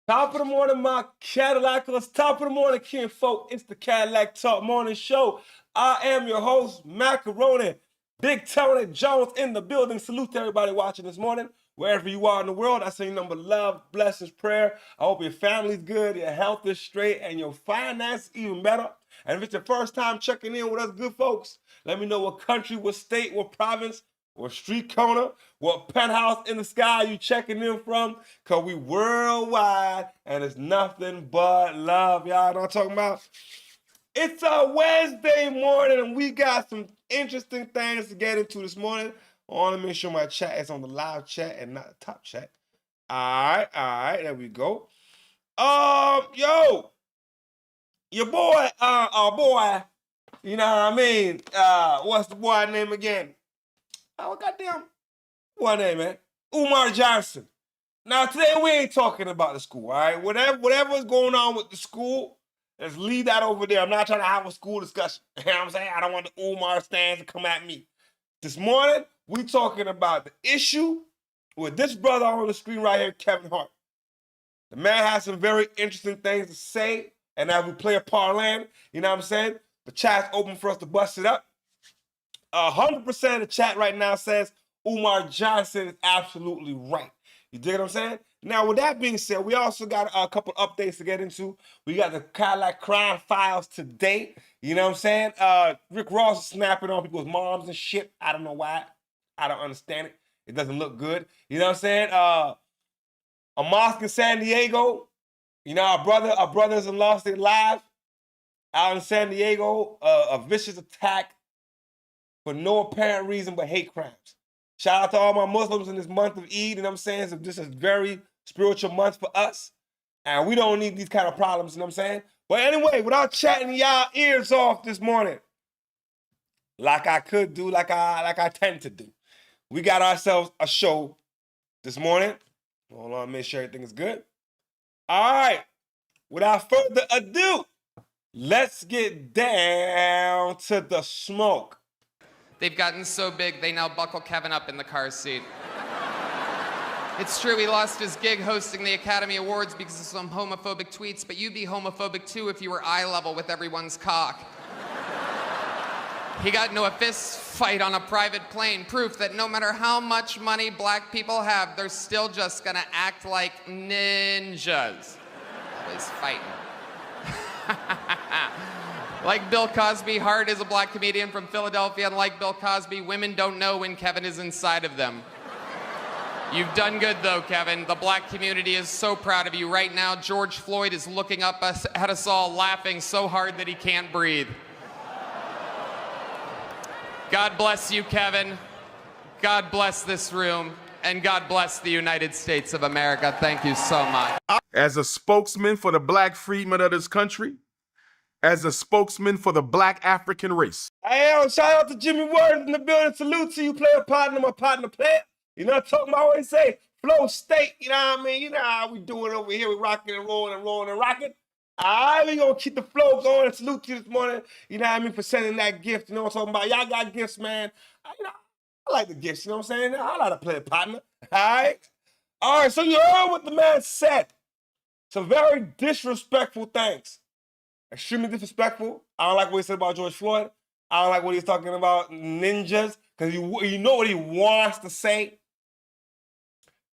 Top of the morning, my Cadillacers. Top of the morning, kinfolk. It's the Cadillac Talk Morning Show. I am your host, Macaroni. Big Tony Jones in the building. Salute to everybody watching this morning. Wherever you are in the world, I send you number love, blessings, prayer. I hope your family's good, your health is straight, and your finances even better. And if it's your first time checking in with us good folks, let me know what country, what state, what province, what street corner, what penthouse in the sky you checking in from, because we worldwide, and it's nothing but love. Y'all know what I'm talking about? It's a Wednesday morning, and we got some interesting things to get into this morning. I want to make sure my chat is on the live chat and not the top chat. All right, there we go. Yo, your boy, our boy, you know what I mean? What's the boy name again? Oh, goddamn. What name, man? Umar Johnson. Now, today we ain't talking about the school, all right? Whatever's going on with the school, let's leave that over there. I'm not trying to have a school discussion. You know what I'm saying? I don't want the Umar stands to come at me. This morning, we talking about the issue with this brother on the screen right here, Kevin Hart. The man has some very interesting things to say, and as we play a parlay, you know what I'm saying? The chat's open for us to bust it up. 100% of the chat right now says Umar Johnson is absolutely right. You dig what I'm saying? Now, with that being said, we also got a couple updates to get into. We got the Cadillac crime files today. You know what I'm saying? Rick Ross is snapping on people's moms and shit. I don't know why. I don't understand it. It doesn't look good. You know what I'm saying? A mosque in San Diego. You know, our brothers in lost their lives out in San Diego. A vicious attack for no apparent reason but hate crimes. Shout out to all my Muslims in this month of Eid, you know what I'm saying? So this is a very spiritual month for us, and we don't need these kind of problems, you know what I'm saying? But anyway, without chatting y'all ears off this morning, like I could do, like I tend to do, we got ourselves a show this morning. Hold on, make sure everything is good. All right, without further ado, let's get down to the smoke. They've gotten so big, they now buckle Kevin up in the car seat. It's true, he lost his gig hosting the Academy Awards because of some homophobic tweets, but you'd be homophobic too if you were eye level with everyone's cock. He got into a fist fight on a private plane, proof that no matter how much money black people have, they're still just gonna act like ninjas. Always fighting. Like Bill Cosby, Hart is a black comedian from Philadelphia, and like Bill Cosby, women don't know when Kevin is inside of them. You've done good, though, Kevin. The black community is so proud of you. Right now, George Floyd is looking up at us all, laughing so hard that he can't breathe. God bless you, Kevin. God bless this room. And God bless the United States of America. Thank you so much. As a spokesman for the black freedmen of this country, as a spokesman for the black African race. Hey, yo, shout out to Jimmy Word in the building. Salute to you, player partner, my partner player. You know what I'm talking about? I always say, flow state, you know what I mean? You know how we doing over here. We rocking and rolling and rolling and rocking. All right, we gonna keep the flow going and salute to you this morning, you know what I mean, for sending that gift. You know what I'm talking about? Y'all got gifts, man. I like the gifts, you know what I'm saying? I like to play a partner, all right? All right, so you heard what the man said. Some very disrespectful things. Extremely disrespectful. I don't like what he said about George Floyd. I don't like what he's talking about ninjas, because you know what he wants to say.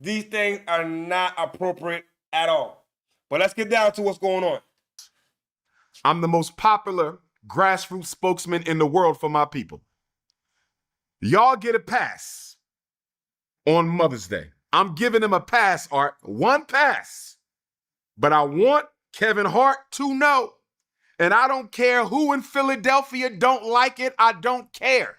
These things are not appropriate at all. But let's get down to what's going on. I'm the most popular grassroots spokesman in the world for my people. Y'all get a pass on Mother's Day. I'm giving them a pass, Art. One pass. But I want Kevin Hart to know, and I don't care who in Philadelphia don't like it, I don't care.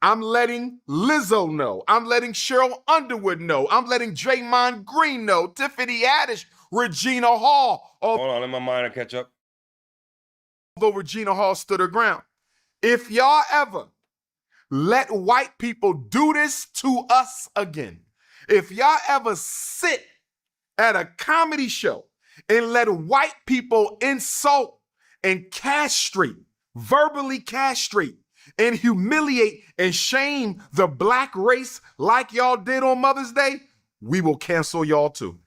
I'm letting Lizzo know. I'm letting Cheryl Underwood know. I'm letting Draymond Green know. Tiffany Haddish, Regina Hall. Hold on, let my mind catch up. Although Regina Hall stood her ground. If y'all ever let white people do this to us again, if y'all ever sit at a comedy show and let white people insult and castrate, verbally castrate, and humiliate and shame the black race like y'all did on Mother's Day, we will cancel y'all too.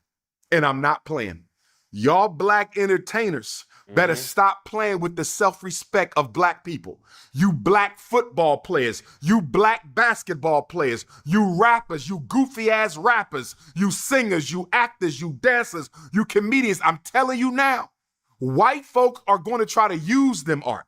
And I'm not playing. Y'all black entertainers better stop playing with the self-respect of black people. You black football players, you black basketball players, you rappers, you goofy ass rappers, you singers, you actors, you dancers, you comedians. I'm telling you now, white folk are going to try to use them, Art.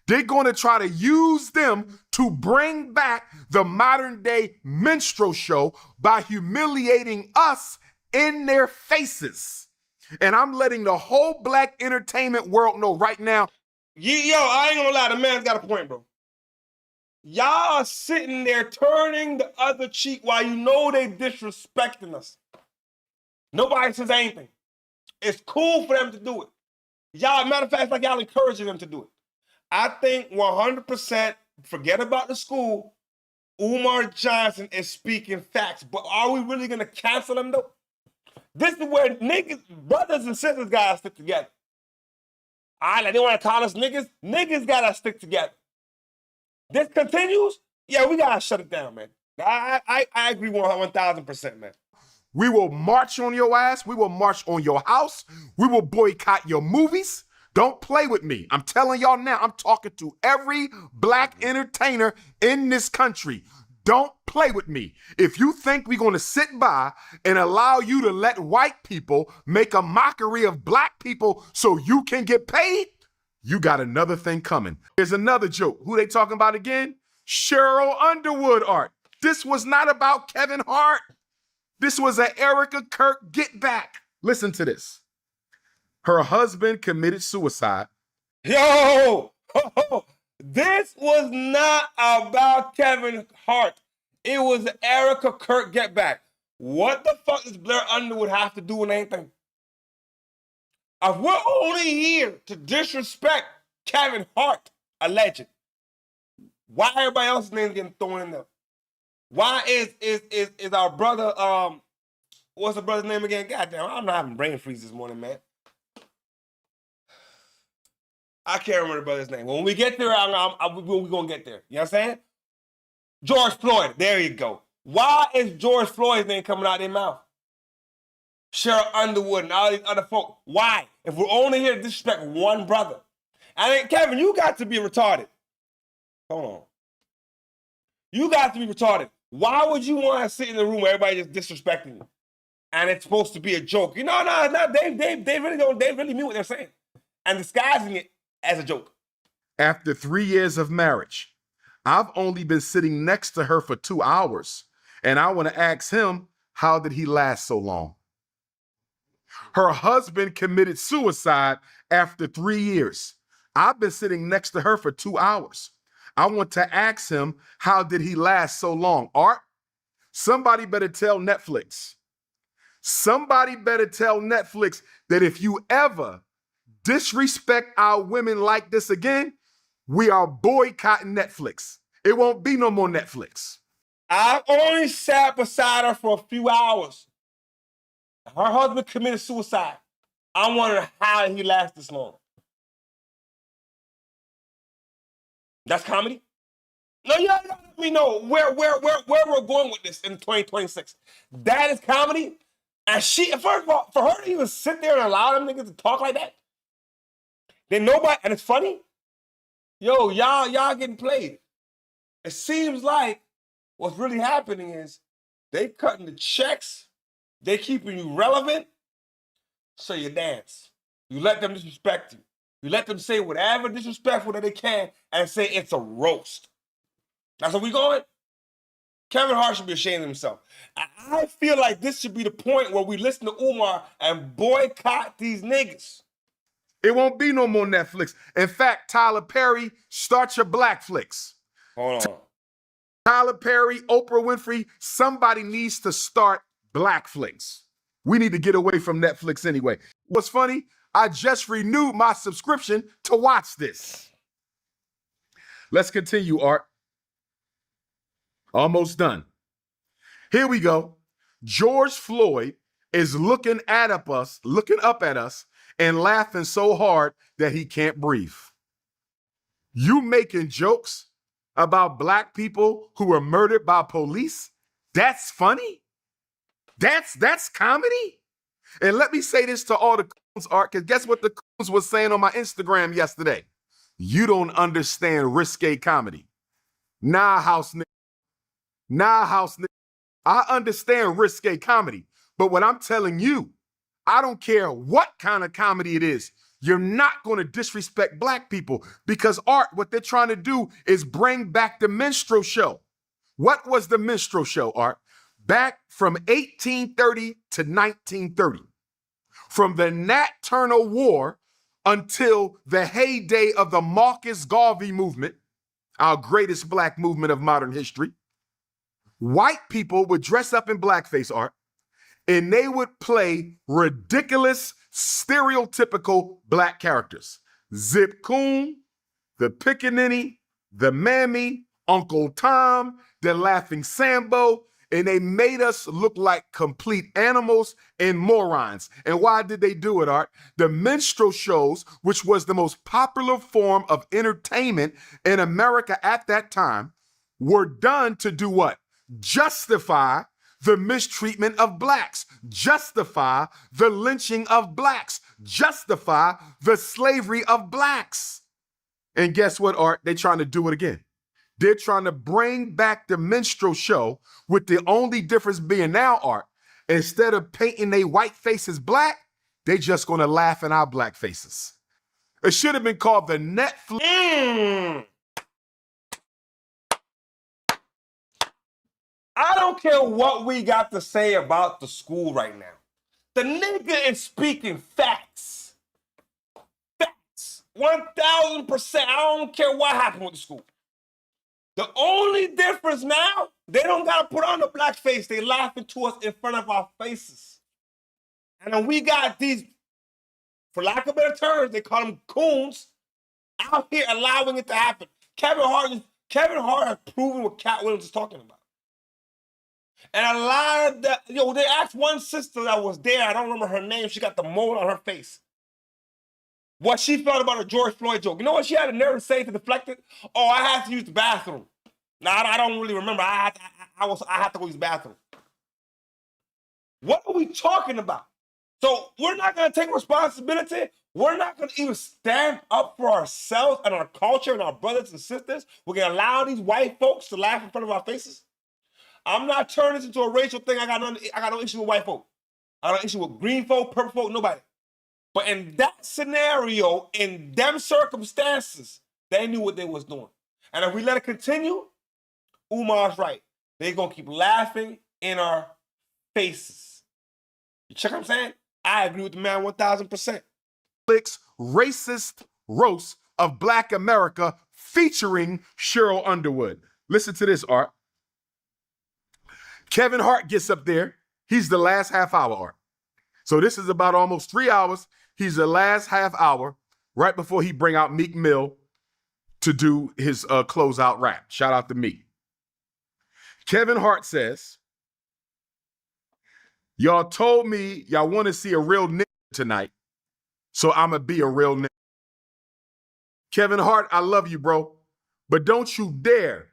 They're going to try to use them to bring back the modern day minstrel show by humiliating us in their faces. And I'm letting the whole black entertainment world know right now. Yo, I ain't gonna lie, the man's got a point, bro. Y'all are sitting there turning the other cheek while you know they disrespecting us. Nobody says anything. It's cool for them to do it. Y'all, matter of fact, it's like y'all encouraging them to do it. I think 100%, forget about the school, Umar Johnson is speaking facts. But are we really gonna cancel him though? This is where niggas, brothers and sisters gotta stick together. All right, they wanna call us niggas. Niggas gotta stick together. This continues, yeah, we gotta shut it down, man. I agree 1,000%, man. We will march on your ass. We will march on your house. We will boycott your movies. Don't play with me. I'm telling y'all now, I'm talking to every black entertainer in this country. Don't play with me. If you think we're going to sit by and allow you to let white people make a mockery of black people so you can get paid, you got another thing coming. Here's another joke. Who they talking about again? Cheryl Underwood, Art. This was not about Kevin Hart. This was an Erica Kirk get back. Listen to this. Her husband committed suicide. Yo, this was not about Kevin Hart. It was Erica Kirk get back. What the fuck does Blair Underwood have to do with anything? If we're only here to disrespect Kevin Hart, a legend, why everybody else's name getting thrown in there? Why is our brother, what's the brother's name again? Goddamn, I'm not having brain freeze this morning, man. I can't remember the brother's name. When we get there, we're going to get there. You know what I'm saying? George Floyd. There you go. Why is George Floyd's name coming out of their mouth? Cheryl Underwood and all these other folk. Why? If we're only here to disrespect one brother. And then, Kevin, you got to be retarded. Hold on. You got to be retarded. Why would you want to sit in the room where everybody just disrespecting you? And it's supposed to be a joke. You know, no, they really don't, they really mean what they're saying. And disguising it as a joke. after 3 years of marriage. I've only been sitting next to her for 2 hours, and I want to ask him, how did he last so long? Her husband committed suicide after 3 years. I've been sitting next to her for 2 hours. I want to ask him, how did he last so long? Art, somebody better tell Netflix. Somebody better tell Netflix that if you ever disrespect our women like this again, we are boycotting Netflix. It won't be no more Netflix. I only sat beside her for a few hours. Her husband committed suicide. I wonder how he lasted this long. That's comedy? No, you don't let me know where we're going with this in 2026. That is comedy? And she, first of all, for her to even sit there and allow them niggas to talk like that, then nobody, and it's funny, yo, y'all getting played. It seems like what's really happening is they cutting the checks, they keeping you relevant, so you dance. You let them disrespect you. You let them say whatever disrespectful that they can and say it's a roast. That's where we going? Kevin Hart should be ashamed of himself. I feel like this should be the point where we listen to Umar and boycott these niggas. It won't be no more Netflix. In fact, Tyler Perry, start your black flicks. Hold on. Tyler Perry, Oprah Winfrey, somebody needs to start black flicks. We need to get away from Netflix anyway. What's funny, I just renewed my subscription to watch this. Let's continue, Art. Almost done. Here we go. George Floyd is looking up at us and laughing so hard that he can't breathe. You making jokes about black people who were murdered by police? That's funny? That's comedy? And let me say this to all the coons, Art, because guess what the coons was saying on my Instagram yesterday? You don't understand risque comedy. Nah, house nigga. I understand risque comedy, but what I'm telling you, I don't care what kind of comedy it is. You're not going to disrespect black people because, Art, what they're trying to do is bring back the minstrel show. What was the minstrel show, Art? Back from 1830 to 1930. From the Nat Turner War until the heyday of the Marcus Garvey movement, our greatest black movement of modern history, white people would dress up in blackface, Art, and they would play ridiculous, stereotypical black characters. Zip Coon, the Pickaninny, the Mammy, Uncle Tom, the Laughing Sambo, and they made us look like complete animals and morons. And why did they do it, Art? The minstrel shows, which was the most popular form of entertainment in America at that time, were done to do what? Justify the mistreatment of blacks, justify the lynching of blacks, justify the slavery of blacks. And guess what, Art? They're trying to do it again. They're trying to bring back the minstrel show, with the only difference being now, Art, instead of painting their white faces black, they just gonna laugh in our black faces. It should have been called the Netflix. I don't care what we got to say about the school right now. The nigga is speaking facts. Facts. 1,000%. I don't care what happened with the school. The only difference now, they don't got to put on the black face. They laughing to us in front of our faces. And then we got these, for lack of better terms, they call them coons, out here allowing it to happen. Kevin Hart has proven what Cat Williams is talking about. And a lot of that, they asked one sister that was there, I don't remember her name, she got the mole on her face, what she felt about a George Floyd joke. You know what she had the nerve to say to deflect it? Oh, I had to use the bathroom. Now, I don't really remember. I had to go use the bathroom. What are we talking about? So we're not going to take responsibility. We're not going to even stand up for ourselves and our culture and our brothers and sisters. We're going to allow these white folks to laugh in front of our faces. I'm not turning this into a racial thing. I got no issue with white folk. I got no issue with green folk, purple folk, nobody. But in that scenario, in them circumstances, They knew what they was doing. And if we let it continue, Umar's right. They're going to keep laughing in our faces. You check what I'm saying? I agree with the man 1,000%. Racist roast of Black America featuring Cheryl Underwood. Listen to this, Art. Kevin Hart gets up there. He's the last half hour, Art. So this is about almost 3 hours. He's the last half hour right before he bring out Meek Mill to do his closeout rap. Shout out to Meek. Kevin Hart says, y'all told me y'all want to see a real nigga tonight, so I'ma be a real nigga. Kevin Hart, I love you, bro, but don't you dare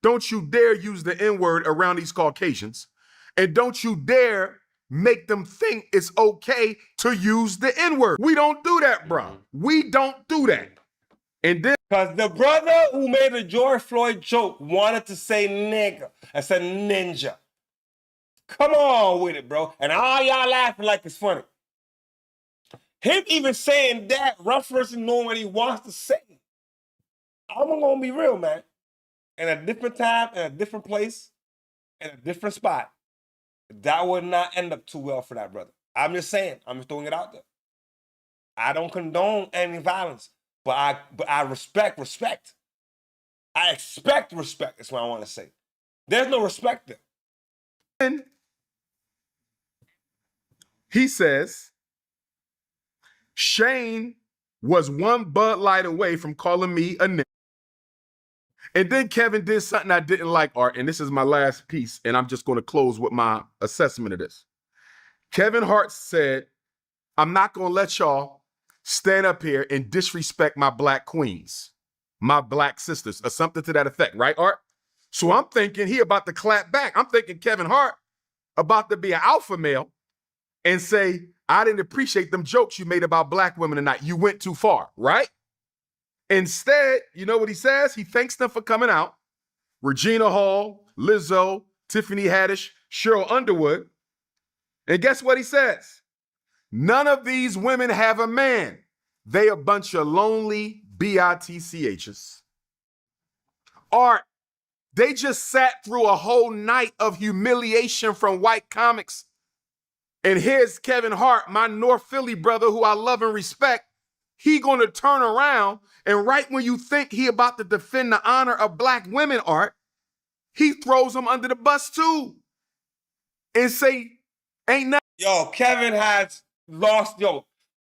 use the N-word around these Caucasians, and don't you dare make them think it's okay to use the N-word. We don't do that, bro. We don't do that. And then, because the brother who made the George Floyd joke wanted to say nigga. I said ninja. Come on with it, bro. And all y'all laughing like it's funny. Him even saying that, referencing knowing what he wants to say. I'm gonna be real, man. In a different time, in a different place, in a different spot, that would not end up too well for that brother. I'm just saying. I'm just throwing it out there. I don't condone any violence, but I respect. I expect respect, is what I want to say. There's no respect there. And he says, Shane was one Bud Light away from calling me a nigga. And then Kevin did something I didn't like, Art, and this is my last piece, and I'm just going to close with my assessment of this. Kevin Hart said, I'm not going to let y'all stand up here and disrespect my Black queens, my Black sisters, or something to that effect, right, Art? So I'm thinking he about to clap back. I'm thinking Kevin Hart about to be an alpha male and say, I didn't appreciate them jokes you made about Black women tonight. You went too far, right? Instead, you know what he says? He thanks them for coming out. Regina Hall, Lizzo, Tiffany Haddish, Cheryl Underwood. And guess what he says? None of these women have a man. They a bunch of lonely bitchs. Art, they just sat through a whole night of humiliation from white comics. And here's Kevin Hart, my North Philly brother who I love and respect. He gonna turn around, and right when you think he about to defend the honor of Black women, Art, he throws them under the bus too. And say, ain't nothing. Yo, Kevin has lost,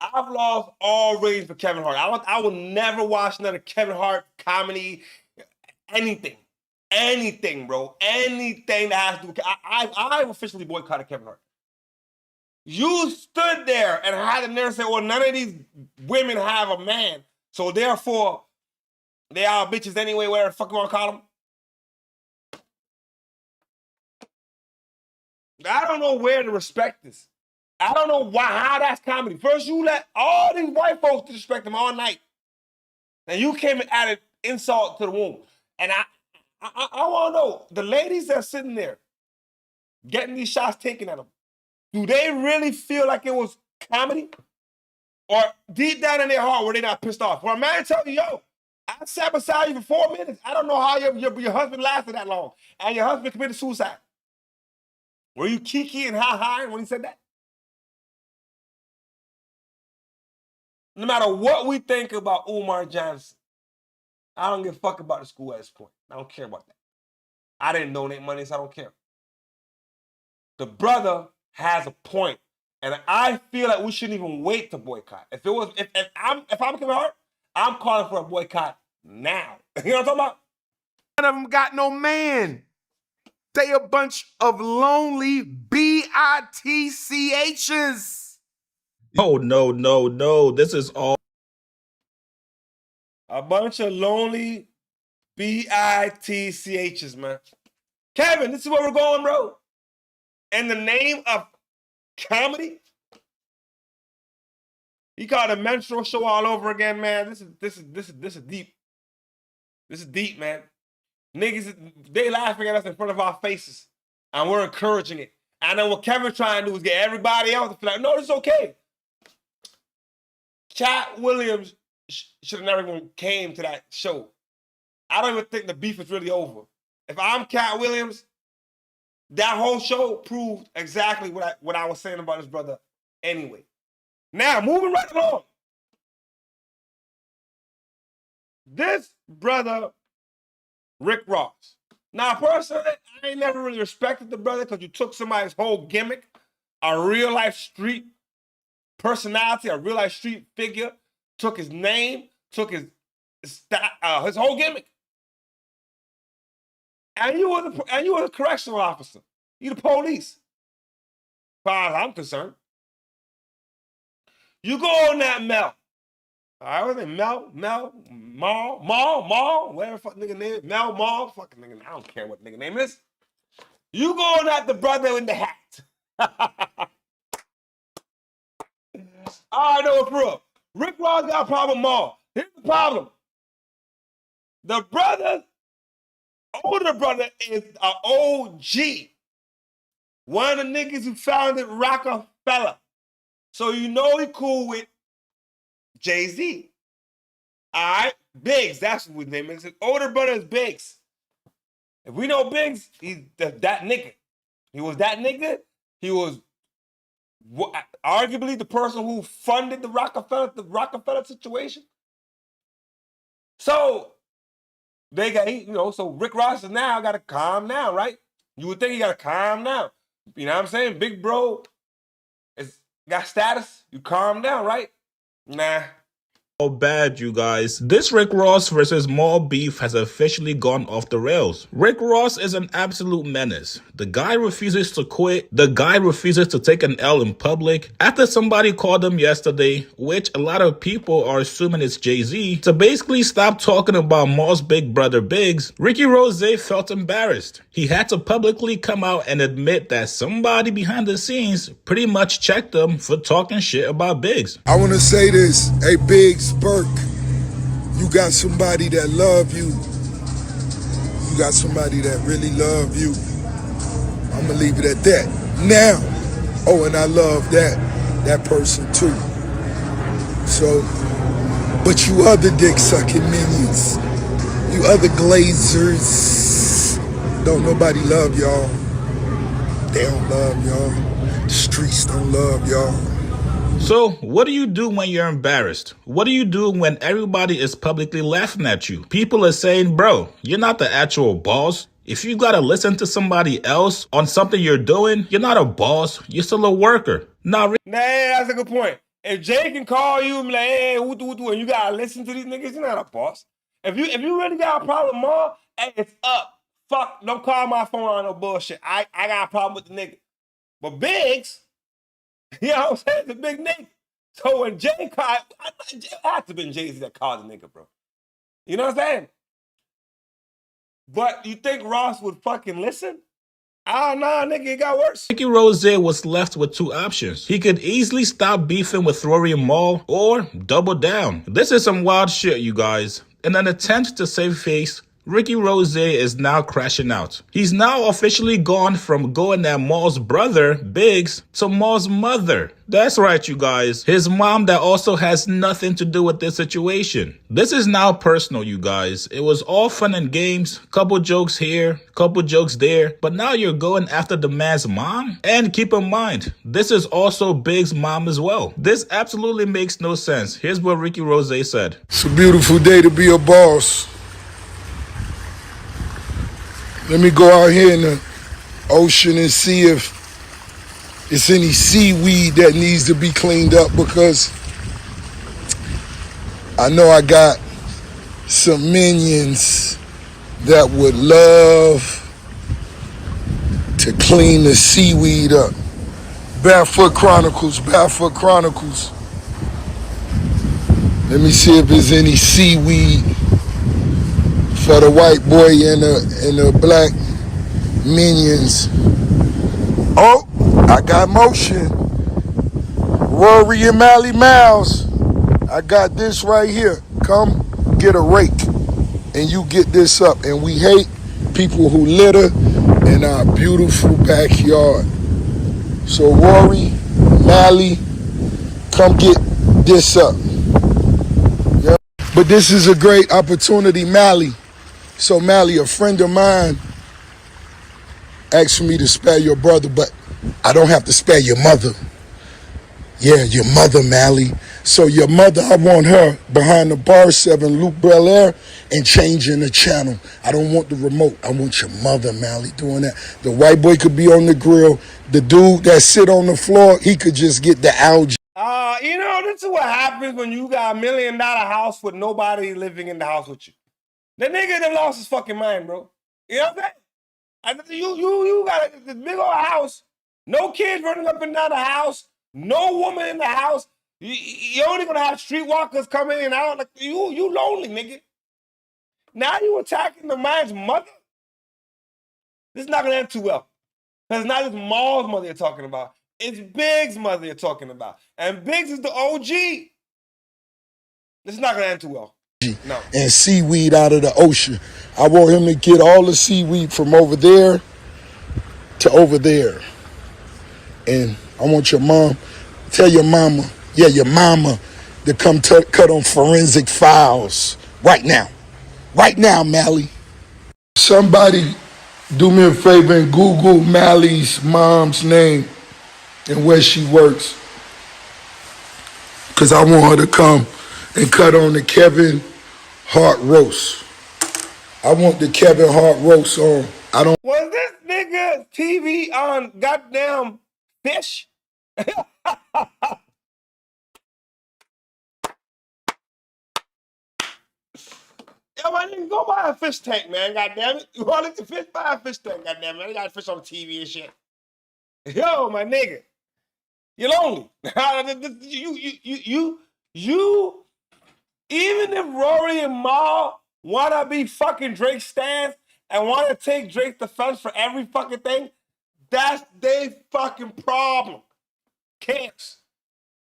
I've lost all ratings for Kevin Hart. I will never watch another Kevin Hart comedy, anything, bro. Anything that has to do, I've officially boycotted Kevin Hart. You stood there and had the nerve to say, well, none of these women have a man, so therefore, they are bitches anyway, whatever the fuck you want to call them. I don't know where the respect is. I don't know how that's comedy. First, you let all these white folks disrespect him all night. And you came and added insult to the room. And I want to know, the ladies that are sitting there getting these shots taken at them, do they really feel like it was comedy? Or deep down in their heart, were they not pissed off? For a man telling you, yo, I sat beside you for 4 minutes. I don't know how your husband lasted that long. And your husband committed suicide. Were you kiki and ha-ha when he said that? No matter what we think about Umar Johnson, I don't give a fuck about the school at this point. I don't care about that. I didn't donate money, so I don't care. The brother has a point, and I feel like we shouldn't even wait to boycott. If I'm Kevin Hart, I'm calling for a boycott now. You know what I'm talking about? None of them got no man. They a bunch of lonely bitchs. Oh, no. This is all A bunch of lonely bitchs, man. Kevin, this is where we're going, bro. In the name of comedy, he called a menstrual show all over again, man. This is deep. This is deep, man. Niggas, they laughing at us in front of our faces, and we're encouraging it. And then what Kevin's trying to do is get everybody else to feel like, no, this is okay. Cat Williams should have never even came to that show. I don't even think the beef is really over. If I'm Cat Williams, that whole show proved exactly what I was saying about his brother anyway. Now, moving right along. This brother, Rick Ross. Now, personally, I ain't never really respected the brother because you took somebody's whole gimmick, a real-life street personality, a real-life street figure, took his name, took his whole gimmick. And you were a correctional officer. You the police. As far as I'm concerned. You go on that Mel. All right, what's his name? Mall, whatever fuck nigga name is. Mel Mall, fucking nigga. I don't care what nigga name is. You go on at the brother in the hat. I know it's real. Rick Ross got a problem with Mall. Here's the problem. The brother, older brother, is an OG. One of the niggas who founded Rockefeller. So you know he cool with Jay-Z. All right? Biggs, that's what his name is. His older brother is Biggs. If we know Biggs, he's that nigga. He was that nigga. He was arguably the person who funded the Rockefeller situation. So they got, so Rick Ross is now got to calm down, right? You would think he got to calm down. You know what I'm saying? Big bro got status. You calm down, right? Nah. Oh, bad, you guys. This Rick Ross versus Maul beef has officially gone off the rails. Rick Ross is an absolute menace. The guy refuses to quit. The guy refuses to take an L in public. After somebody called him yesterday, which a lot of people are assuming it's Jay-Z, to basically stop talking about Maul's big brother Biggs, Ricky Rose felt embarrassed. He had to publicly come out and admit that somebody behind the scenes pretty much checked him for talking shit about Biggs. I want to say this. Hey, Biggs Burke, you got somebody that love you. You got somebody that really love you. I'm going to leave it at that. Now, and I love that person too. So, but you other dick-sucking minions, you other glazers, don't nobody love y'all. They don't love y'all. The streets don't love y'all. So, what do you do when you're embarrassed? What do you do when everybody is publicly laughing at you? People are saying, bro, you're not the actual boss. If you gotta listen to somebody else on something you're doing, you're not a boss. You're still a worker. Nah, that's a good point. If Jay can call you and be like, hey, and you gotta listen to these niggas, you're not a boss. If you really got a problem, Ma, hey, it's up. Fuck, don't call my phone on no bullshit. I got a problem with the nigga. But Biggs, you know what I'm saying? It's a big nigga. So when Jay called, it had to have been Jay-Z that called the nigga, bro. You know what I'm saying? But you think Ross would fucking listen? Ah, nah, nigga, it got worse. Ricky Rose was left with two options. He could easily stop beefing with Rory and Maul or double down. This is some wild shit, you guys. In an attempt to save face, Ricky Rose is now crashing out. He's now officially gone from going at Maul's brother, Biggs, to Maul's mother. That's right, you guys. His mom that also has nothing to do with this situation. This is now personal, you guys. It was all fun and games. Couple jokes here, couple jokes there. But now you're going after the man's mom? And keep in mind, this is also Biggs' mom as well. This absolutely makes no sense. Here's what Ricky Rose said. It's a beautiful day to be a boss. Let me go out here in the ocean and see if it's any seaweed that needs to be cleaned up, because I know I got some minions that would love to clean the seaweed up. Barefoot Chronicles. Let me see if there's any seaweed for the white boy and the black minions. Oh, I got motion. Rory and Mally Mouse. I got this right here. Come get a rake and you get this up. And we hate people who litter in our beautiful backyard. So Rory, Mally, come get this up. But this is a great opportunity, Mally. So Mally, a friend of mine asked for me to spare your brother, but I don't have to spare your mother. Yeah, your mother, Mally. So your mother, I want her behind the bar 7 Luke Bel Air and changing the channel. I don't want the remote. I want your mother, Mally, doing that. The white boy could be on the grill. The dude that sit on the floor, he could just get the algae. You know, this is what happens when you got $1 million house with nobody living in the house with you. The nigga done lost his fucking mind, bro. You know what I'm saying? You got this big old house, no kids running up and down the house, no woman in the house. You're only gonna have streetwalkers coming in and out. Like you lonely, nigga. Now you attacking the man's mother? This is not gonna end too well. Because it's not just Maul's mother you're talking about. It's Big's mother you're talking about. And Biggs is the OG. This is not gonna end too well. No. And seaweed out of the ocean. I want him to get all the seaweed from over there to over there. And I want your mom, tell your mama, yeah, your mama, to come cut on forensic files right now. Right now, Mally. Somebody do me a favor and Google Mally's mom's name and where she works. Because I want her to come and cut on the Kevin Hart roast. I want the Kevin Hart roast on. I don't. Was this nigga TV on goddamn Fish? Yo, my nigga, go buy a fish tank, man. Goddamn it. You want to fish? Buy a fish tank, goddamn it. I got fish on TV and shit. Yo, my nigga, you're lonely. you. Even if Rory and Mal wanna be fucking Drake stans and wanna take Drake's defense for every fucking thing, that's their fucking problem. Camps.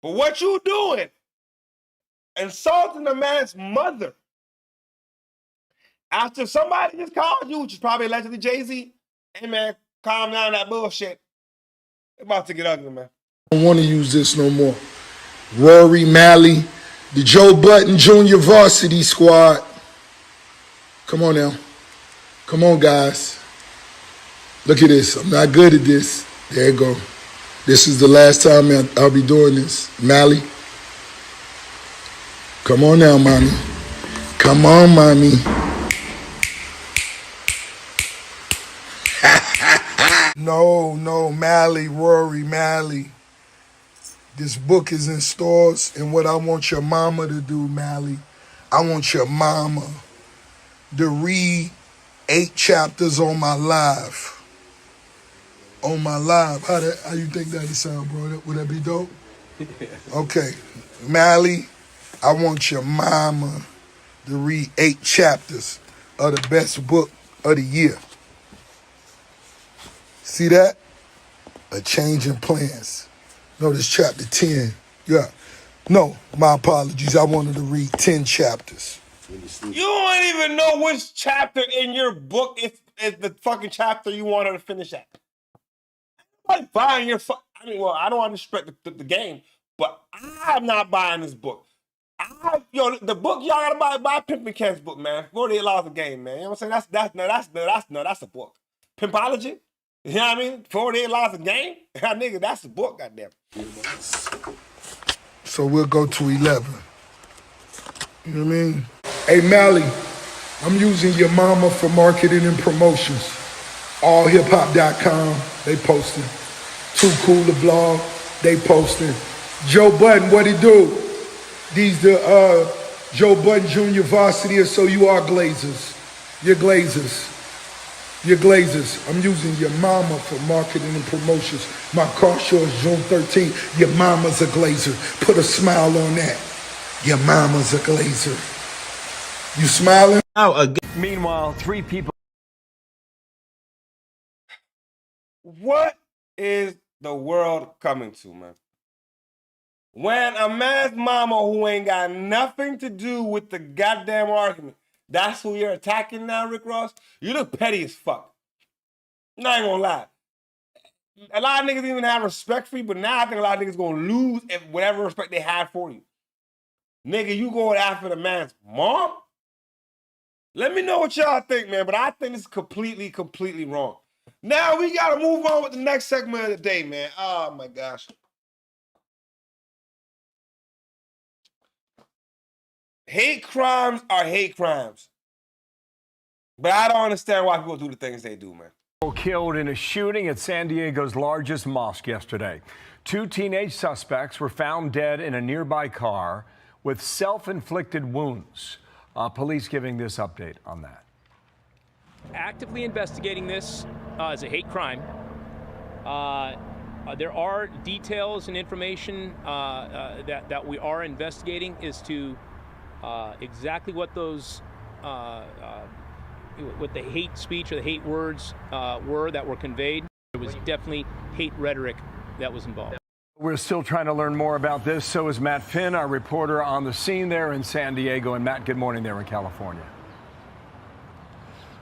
But what you doing? Insulting the man's mother. After somebody just called you, which is probably allegedly Jay-Z, hey man, calm down that bullshit. It's about to get ugly, man. I don't want to use this no more. Rory, Mally, the Joe Budden Jr. Varsity Squad. Come on now. Come on, guys. Look at this. I'm not good at this. There you go. This is the last time I'll be doing this. Mally. Come on now, mommy. Come on, mommy. No, Mally, Rory, Mally. This book is in stores, and what I want your mama to do, Mally, I want your mama to read 8 chapters on my live. On my live. How you think that'd sound, bro? Would that be dope? Okay. Mally, I want your mama to read 8 chapters of the best book of the year. See that? A Change in Plans. No, this chapter 10. Yeah. No, my apologies. I wanted to read 10 chapters. You don't even know which chapter in your book is the fucking chapter you want her to finish at. I'm buying your I mean, well, I don't want to disrespect the game, but I'm not buying this book. The book y'all gotta buy Pimpin' Ken's book, man. $48 a game, man. You know what I'm saying? That's a book. Pimpology? You know what I mean? $48 a game? Nigga, that's a book, goddamn. So we'll go to 11. You know what I mean? Hey, Mally, I'm using your mama for marketing and promotions. AllHipHop.com, they posting. Too Cool to Blog, they posting. Joe Budden, what he do? These the Joe Budden Jr. Varsity, so you are Glazers. You're Glazers. You're Glazers. I'm using your mama for marketing and promotions. My car show is June 13th. Your mama's a Glazer. Put a smile on that. Your mama's a Glazer. You smiling? Meanwhile, 3 people. What is the world coming to, man? When a man's mama who ain't got nothing to do with the goddamn argument, that's who you're attacking now, Rick Ross? You look petty as fuck. I'm not even gonna lie. A lot of niggas didn't even have respect for you, but now I think a lot of niggas gonna lose whatever respect they had for you. Nigga, you going after the man's mom? Let me know what y'all think, man, but I think it's completely wrong. Now we got to move on with the next segment of the day, man. Oh, my gosh. Hate crimes are hate crimes. But I don't understand why people do the things they do, man. Killed in a shooting at San Diego's largest mosque yesterday. 2 teenage suspects were found dead in a nearby car with self-inflicted wounds. Police giving this update on that. Actively investigating this as a hate crime. There are details and information that we are investigating as to exactly what those what the hate speech or the hate words were that were conveyed. There was definitely hate rhetoric that was involved. We're still trying to learn more about this. So is Matt Finn, our reporter on the scene there in San Diego. And Matt, good morning there in California.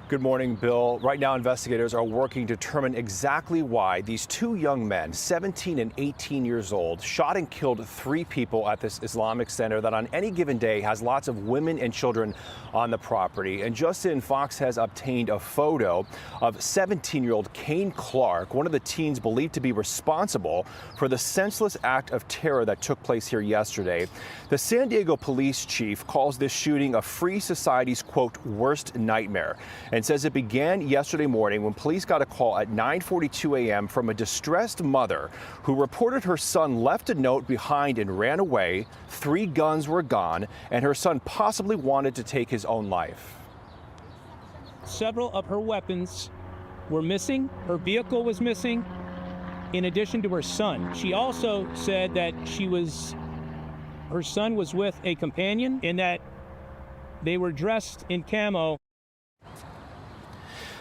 Good morning, Bill. Right now, investigators are working to determine exactly why these 2 young men, 17 and 18 years old, shot and killed 3 people at this Islamic center that on any given day has lots of women and children on the property. And just in, Fox has obtained a photo of 17-year-old Kane Clark, one of the teens believed to be responsible for the senseless act of terror that took place here yesterday. The San Diego police chief calls this shooting a free society's, quote, worst nightmare, and says it began yesterday morning when police got a call at 9:42 a.m. from a distressed mother who reported her son left a note behind and ran away. 3 guns were gone, and her son possibly wanted to take his own life. Several of her weapons were missing. Her vehicle was missing, in addition to her son. She also said that her son was with a companion and that they were dressed in camo.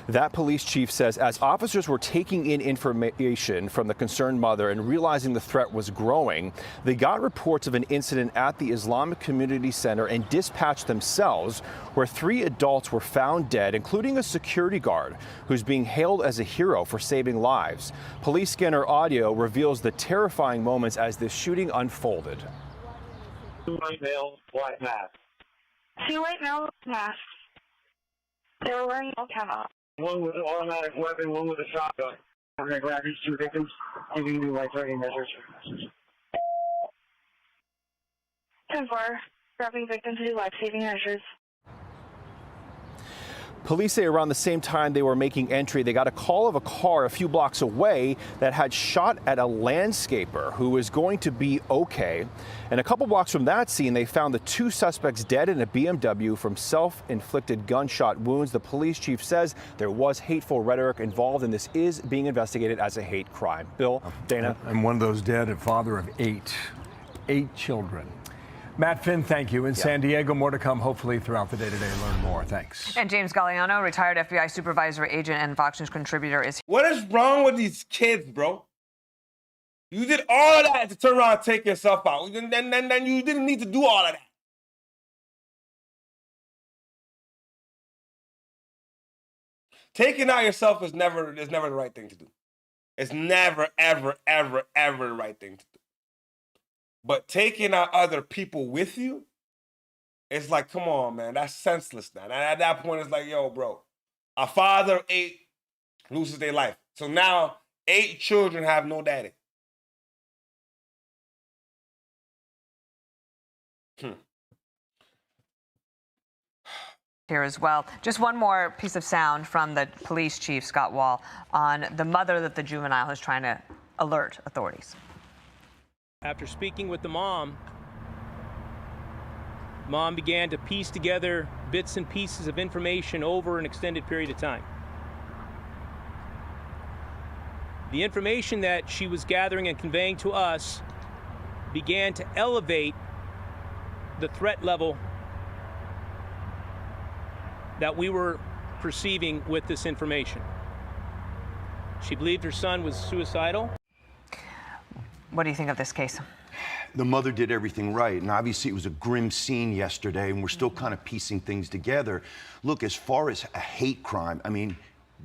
That police chief says as officers were taking in information from the concerned mother and realizing the threat was growing, they got reports of an incident at the Islamic Community Center and dispatched themselves, where 3 adults were found dead, including a security guard who's being hailed as a hero for saving lives. Police scanner audio reveals the terrifying moments as this shooting unfolded. 2 white males, black masks. 2 white males, masks. They were wearing no camo. 1 with an automatic weapon, 1 with a shotgun. I'm going to grab these 2 victims, giving you life-threatening measures. 10-4, grabbing victims to do life-saving measures. Police say around the same time they were making entry, they got a call of a car a few blocks away that had shot at a landscaper who was going to be okay. And a couple blocks from that scene, they found the 2 suspects dead in a BMW from self-inflicted gunshot wounds. The police chief says there was hateful rhetoric involved, and this is being investigated as a hate crime. Bill, Dana. And one of those dead, a father of 8 children. Matt Finn, thank you. In San Diego, more to come hopefully throughout the day today. Learn more. Thanks. And James Galliano, retired FBI supervisor agent and Fox News contributor, is. What is wrong with these kids, bro? You did all of that to turn around and take yourself out. Then you didn't need to do all of that. Taking out yourself is never the right thing to do. It's never, ever, ever, ever the right thing to do. But taking out other people with you, it's like, come on, man, that's senseless now. And at that point, it's like, yo, bro, a father of 8 loses their life. So now 8 children have no daddy. Here as well. Just one more piece of sound from the police chief, Scott Wall, on the mother that the juvenile is trying to alert authorities. After speaking with the mom began to piece together bits and pieces of information over an extended period of time. The information that she was gathering and conveying to us began to elevate the threat level that we were perceiving with this information. She believed her son was suicidal. What do you think of this case? The mother did everything right, and obviously it was a grim scene yesterday, and we're still kind of piecing things together. Look, as far as a hate crime, I mean,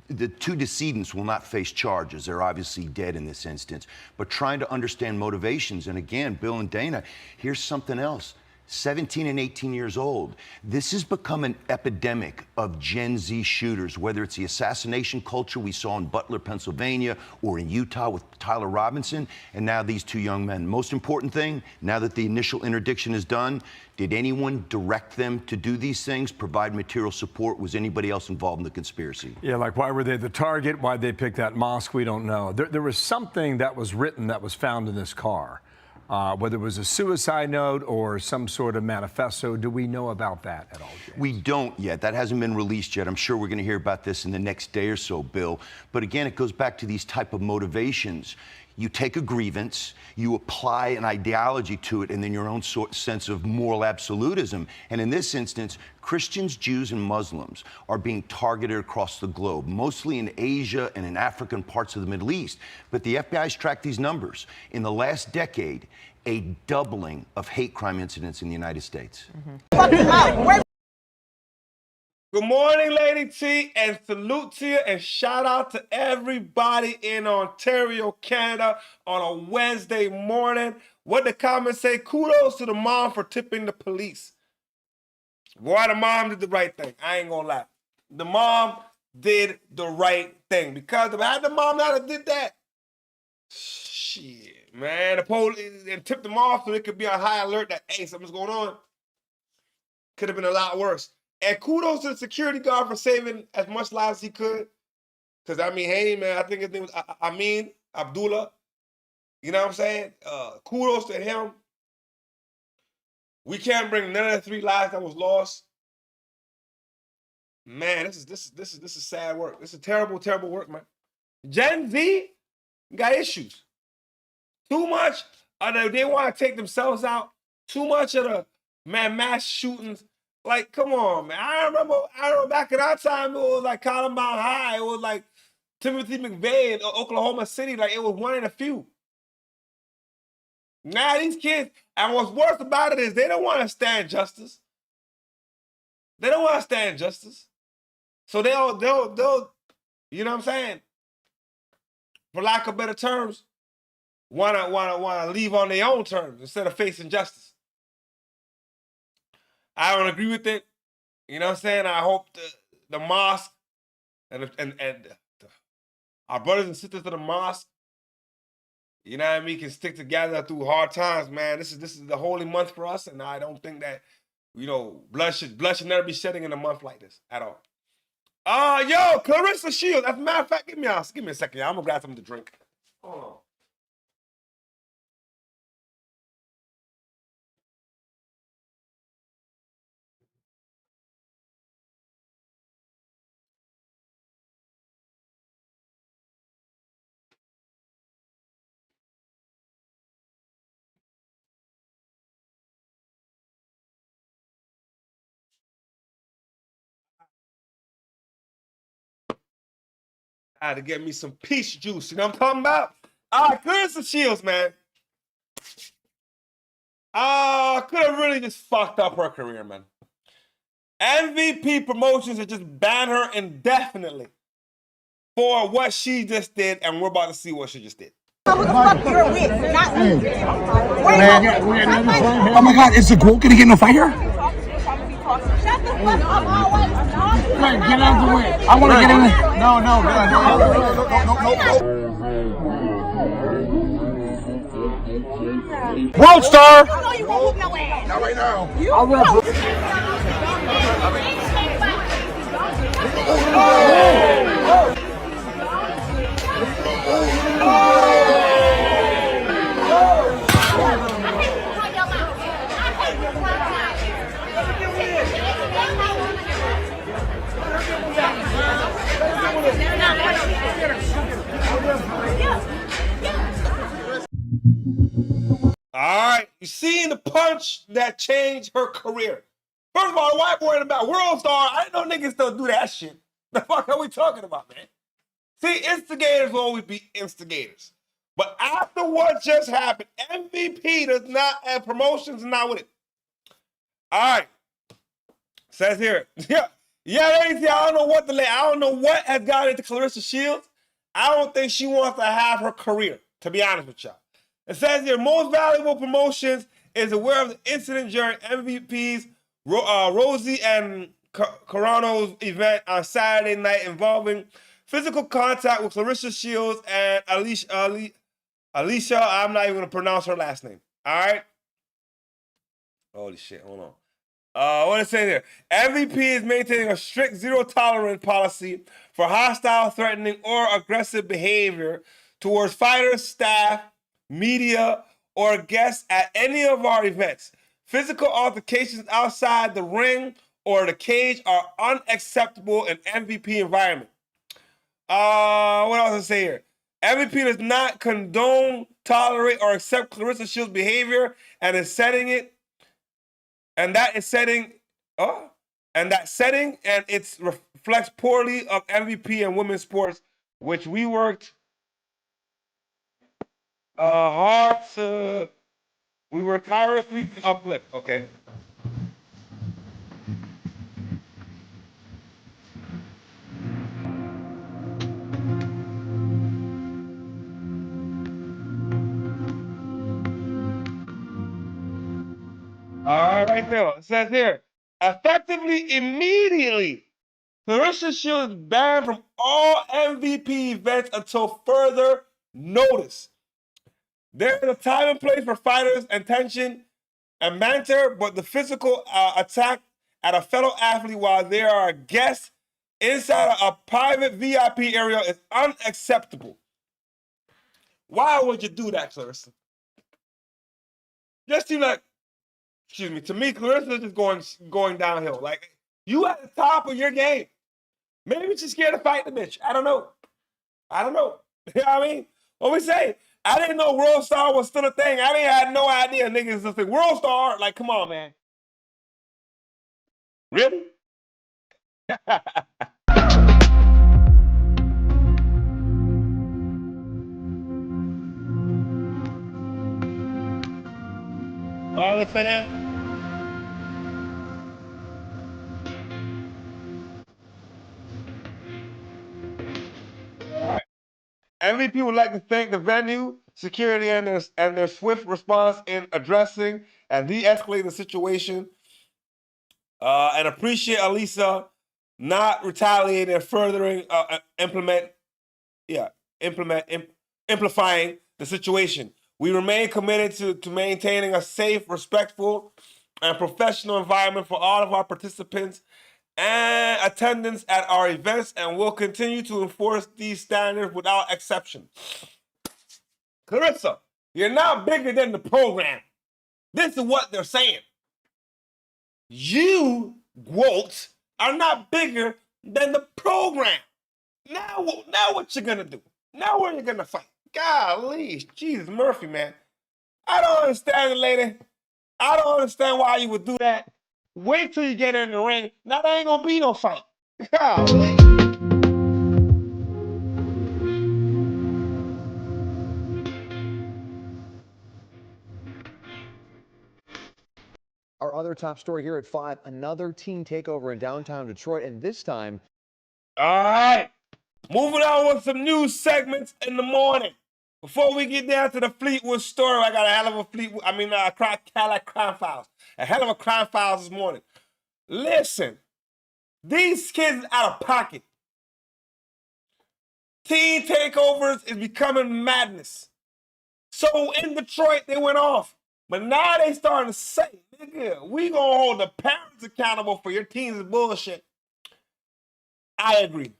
the 2 decedents will not face charges. They're obviously dead in this instance. But trying to understand motivations, and again, Bill and Dana, here's something else. 17 and 18 years old. This has become an epidemic of Gen Z shooters, whether it's the assassination culture we saw in Butler, Pennsylvania, or in Utah with Tyler Robinson, and now these two young men. Most important thing, now that the initial interdiction is done, did anyone direct them to do these things, provide material support? Was anybody else involved in the conspiracy? Yeah, like why were they the target? Why'd they pick that mosque? We don't know. There was something that was written that was found in this car. Whether it was a suicide note or some sort of manifesto, do we know about that at all, James? We don't yet. That hasn't been released yet. I'm sure we're going to hear about this in the next day or so, Bill. But again, it goes back to these type of motivations. You take a grievance, you apply an ideology to it, and then your own sense of moral absolutism. And in this instance, Christians, Jews, and Muslims are being targeted across the globe, mostly in Asia and in African parts of the Middle East. But the FBI's tracked these numbers. In the last decade, a doubling of hate crime incidents in the United States. Good morning, Lady T, and salute to you, and shout out to everybody in Ontario, Canada, on a Wednesday morning. What the comments say, kudos to the mom for tipping the police. Boy, the mom did the right thing. I ain't gonna lie. The mom did the right thing, because if I had the mom not have did that, shit, man, the police and tipped them off so they could be on high alert that, hey, something's going on. Could have been a lot worse. And kudos to the security guard for saving as much lives as he could. Because, I mean, hey, man, I think his name was Amin Abdullah. You know what I'm saying? Kudos to him. We can't bring none of the 3 lives that was lost. Man, this is sad work. This is terrible, terrible work, man. Gen Z got issues. Too much they want to take themselves out. Too much of the mass shootings. Like, come on, man. I remember back in our time, it was like Columbine High. It was like Timothy McVeigh in Oklahoma City. Like, it was one in a few. Now these kids, and what's worse about it is they don't want to stand justice. They don't want to stand justice. So they'll, you know what I'm saying? For lack of better terms, wanna leave on their own terms instead of facing justice. I don't agree with it. You know what I'm saying? I hope the mosque and our brothers and sisters of the mosque, you know what I mean, can stick together through hard times, man. This is the holy month for us, and I don't think that, you know, blood should never be shedding in a month like this at all. Yo, Claressa Shields. As a matter of fact, give me a second, y'all. I'm gonna grab something to drink. Hold on. I had to get me some peach juice. You know what I'm talking about? Claressa Shields, man. Could have really just fucked up her career, man. MVP Promotions had just banned her indefinitely for what she just did, and we're about to see what she just did. Oh my God, is the GOAT gonna get in a fight here? Shut the fuck up. Get out of the way. I want to get in there. No. World Star! I know you won't whoop no ass. Not right now. I will. All right, you seen the punch that changed her career. First of all, the white boy in the back, World Star. I didn't know niggas still do that shit. The fuck are we talking about, man? See, instigators will always be instigators. But after what just happened, MVP does not have promotions, not with it. All right. Says here. Ladies, I don't know what has gotten into Claressa Shields. I don't think she wants to have her career, to be honest with y'all. It says here, most valuable promotions is aware of the incident during MVP's Rosie and Carano's event on Saturday night involving physical contact with Claressa Shields and Alycia. I'm not even going to pronounce her last name. All right? Holy shit, hold on. What does it say here? MVP is maintaining a strict zero-tolerance policy for hostile, threatening, or aggressive behavior towards fighters, staff, media, or guests at any of our events. Physical altercations outside the ring or the cage are unacceptable in MVP environment. What else does it say here? MVP does not condone, tolerate, or accept Claressa Shields' behavior and is setting it. And that setting and it reflects poorly of MVP and women's sports, which we worked hard to uplift. Okay. All right, right there. It says here, effectively, immediately, Claressa Shields is banned from all MVP events until further notice. There is a time and place for fighters and tension and banter, but the physical attack at a fellow athlete while there are guests inside a private VIP area is unacceptable. Why would you do that, Claressa? Just seems like, excuse me, to me, Claressa is just going downhill. Like, you at the top of your game. Maybe she's scared to fight the bitch. I don't know. You know what I mean? What we say? I didn't know World Star was still a thing. I had no idea niggas was a thing. World Star, like, come on, man. Really? All the that. MVP would like to thank the venue, security, and their swift response in addressing and de-escalating the situation, and appreciate Alycia not retaliating and furthering amplifying the situation. We remain committed to maintaining a safe, respectful, and professional environment for all of our participants and attendance at our events, and will continue to enforce these standards without exception. Claressa, you're not bigger than the program. This is what they're saying. You, Walt, are not bigger than the program. Now what you gonna do? Now where you gonna fight? Golly, Jesus Murphy, man. I don't understand it, lady. I don't understand why you would do that. Wait till you get in the ring. Now there ain't gonna be no fight. Golly. Our other top story here at 5, another teen takeover in downtown Detroit, and this time... All right. Moving on with some news segments in the morning. Before we get down to the Fleetwood story, I got a hell of a Cadillac crime files. A hell of a crime files this morning. Listen, these kids are out of pocket. Teen takeovers is becoming madness. So in Detroit, they went off. But now they starting to say, nigga, we gonna hold the parents accountable for your teens' bullshit. I agree.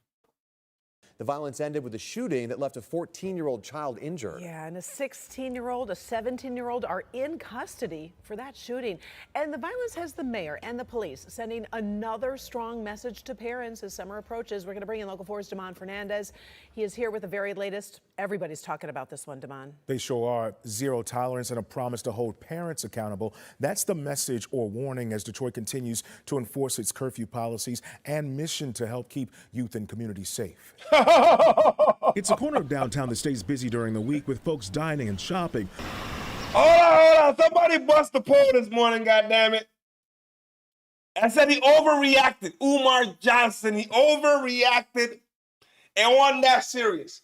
The violence ended with a shooting that left a 14-year-old child injured. Yeah, and a 16-year-old, a 17-year-old are in custody for that shooting. And the violence has the mayor and the police sending another strong message to parents as summer approaches. We're going to bring in Local 4's Damon Fernandez. He is here with the very latest. Everybody's talking about this one, Damon. They sure are. Zero tolerance and a promise to hold parents accountable. That's the message or warning as Detroit continues to enforce its curfew policies and mission to help keep youth and communities safe. It's a corner of downtown that stays busy during the week with folks dining and shopping. Hold on. Somebody bust the poll this morning, goddammit. I said he overreacted. Umar Johnson, he overreacted and wasn't that serious.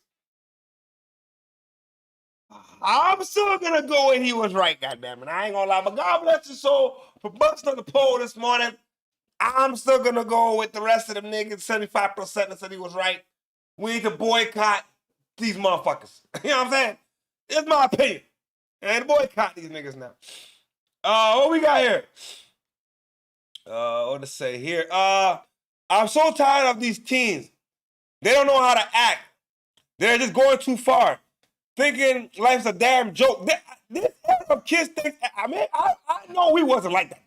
I'm still gonna go and he was right, goddammit. I ain't gonna lie, but God bless your soul for busting on the poll this morning. I'm still gonna go with the rest of them niggas, 75% that said he was right. We need to boycott these motherfuckers. You know what I'm saying? It's my opinion. And boycott these niggas now. What we got here? What to say here? I'm so tired of these teens. They don't know how to act. They're just going too far. Thinking life's a damn joke. This era of kids think, I mean, I know we wasn't like that,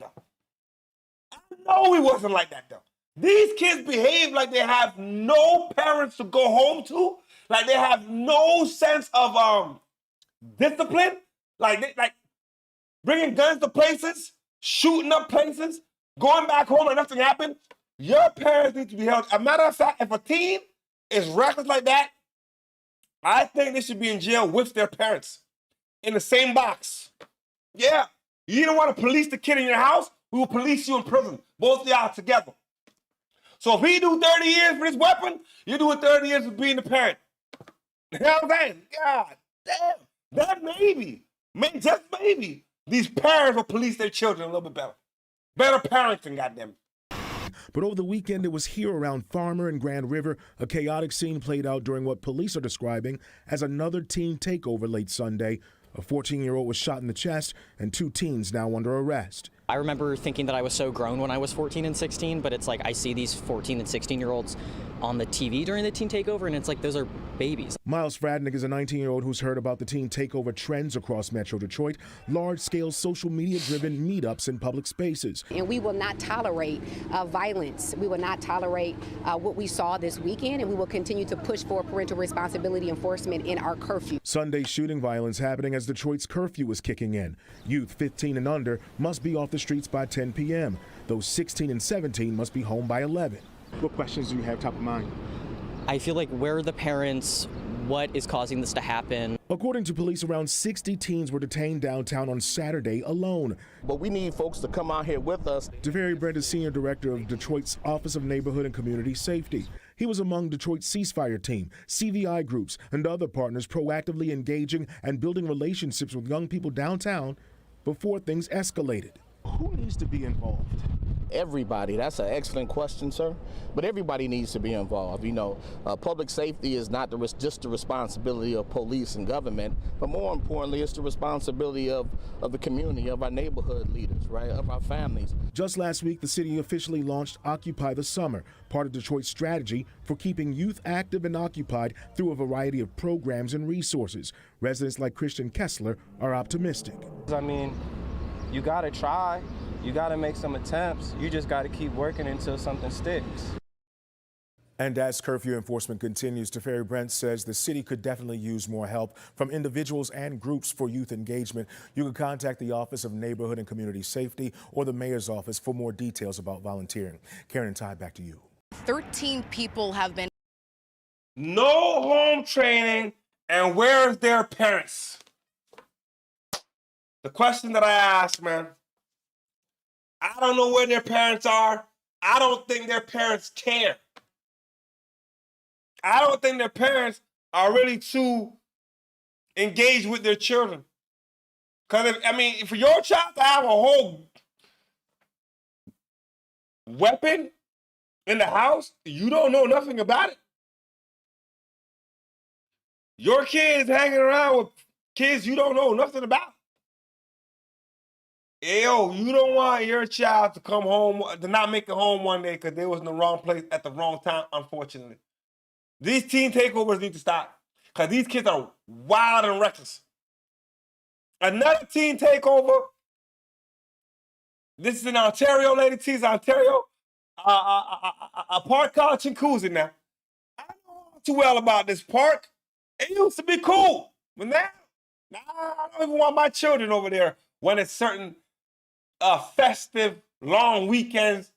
though. These kids behave like they have no parents to go home to. Like they have no sense of discipline. Like bringing guns to places, shooting up places, going back home and nothing happened. Your parents need to be held. As a matter of fact, if a teen is reckless like that, I think they should be in jail with their parents in the same box. Yeah. You don't want to police the kid in your house, we will police you in prison. Both of y'all together. So if he do 30 years for this weapon, you do 30 years for being the parent. You know what I'm saying? God damn. That maybe, just maybe, these parents will police their children a little bit better. Better parenting, goddammit. But over the weekend, it was here around Farmer and Grand River. A chaotic scene played out during what police are describing as another teen takeover late Sunday. A 14-year-old was shot in the chest, and 2 teens now under arrest. I remember thinking that I was so grown when I was 14 and 16, but it's like I see these 14 and 16-year-olds on the TV during the teen takeover, and it's like those are babies. Miles Fradnick is a 19-year-old who's heard about the teen takeover trends across Metro Detroit, large-scale social media-driven meetups in public spaces. And we will not tolerate violence. We will not tolerate what we saw this weekend, and we will continue to push for parental responsibility enforcement in our curfew. Sunday shooting violence happening as Detroit's curfew is kicking in. Youth 15 and under must be off the streets by 10 p.m. Those 16 and 17 must be home by 11. What questions do you have top of mind? I feel like where are the parents? What is causing this to happen? According to police, around 60 teens were detained downtown on Saturday alone. But we need folks to come out here with us. DeVary Brent is senior director of Detroit's Office of Neighborhood and Community Safety. He was among Detroit's ceasefire team, CVI groups, and other partners proactively engaging and building relationships with young people downtown before things escalated. Who needs to be involved? Everybody. That's an excellent question, sir. But everybody needs to be involved. You know, public safety is not just the responsibility of police and government, but more importantly, it's the responsibility of the community, of our neighborhood leaders, right, of our families. Just last week, the city officially launched Occupy the Summer, part of Detroit's strategy for keeping youth active and occupied through a variety of programs and resources. Residents like Christian Kessler are optimistic. I mean, you gotta try, you gotta make some attempts, you just gotta keep working until something sticks. And as curfew enforcement continues, DeVary Brent says the city could definitely use more help from individuals and groups for youth engagement. You can contact the Office of Neighborhood and Community Safety or the Mayor's Office for more details about volunteering. Karen and Ty, back to you. 13 people have been. No home training, and where's their parents? The question that I asked, man, I don't know where their parents are. I don't think their parents care. I don't think their parents are really too engaged with their children. Because, for your child to have a whole weapon in the house, you don't know nothing about it. Your kid is hanging around with kids you don't know nothing about. Yo, you don't want your child to come home, to not make it home one day because they was in the wrong place at the wrong time, unfortunately. These teen takeovers need to stop because these kids are wild and reckless. Another teen takeover. This is in Ontario, lady T's, Ontario. A park called Chinguacousy now. I don't know too well about this park. It used to be cool, but now I don't even want my children over there when it's certain festive, long weekends,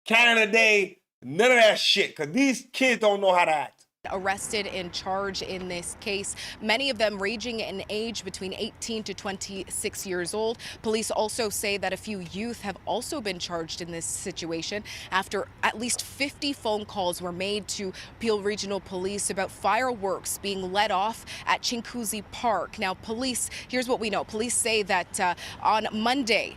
Canada Day, none of that shit, because these kids don't know how to act. arrested and charged in this case, many of them ranging in age between 18 to 26 years old. Police also say that a few youth have also been charged in this situation after at least 50 phone calls were made to Peel Regional Police about fireworks being let off at Chinguacousy Park. Now, police, here's what we know. Police say that on Monday,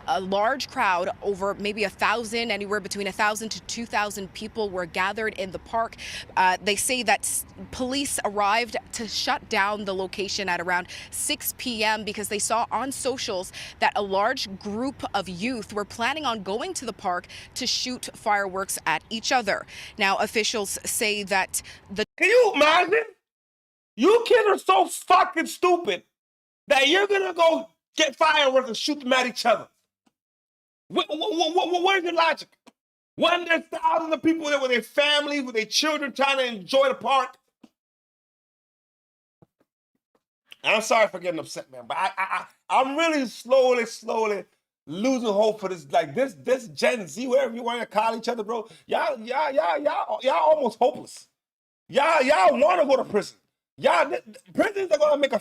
a large crowd, over maybe 1,000, anywhere between 1,000 to 2,000 people were gathered in the park. They say that police arrived to shut down the location at around 6 p.m. because they saw on socials that a large group of youth were planning on going to the park to shoot fireworks at each other. Now, officials say that the... Can you imagine? You kids are so fucking stupid that you're gonna go get fireworks and shoot them at each other. Where's your logic? When there's thousands of people there with their families, with their children trying to enjoy the park. I'm sorry for getting upset, man, but I'm really slowly losing hope for this. Like this Gen Z, whatever you want to call each other, bro. Y'all almost hopeless. Y'all want to go to prison. Prisons are gonna make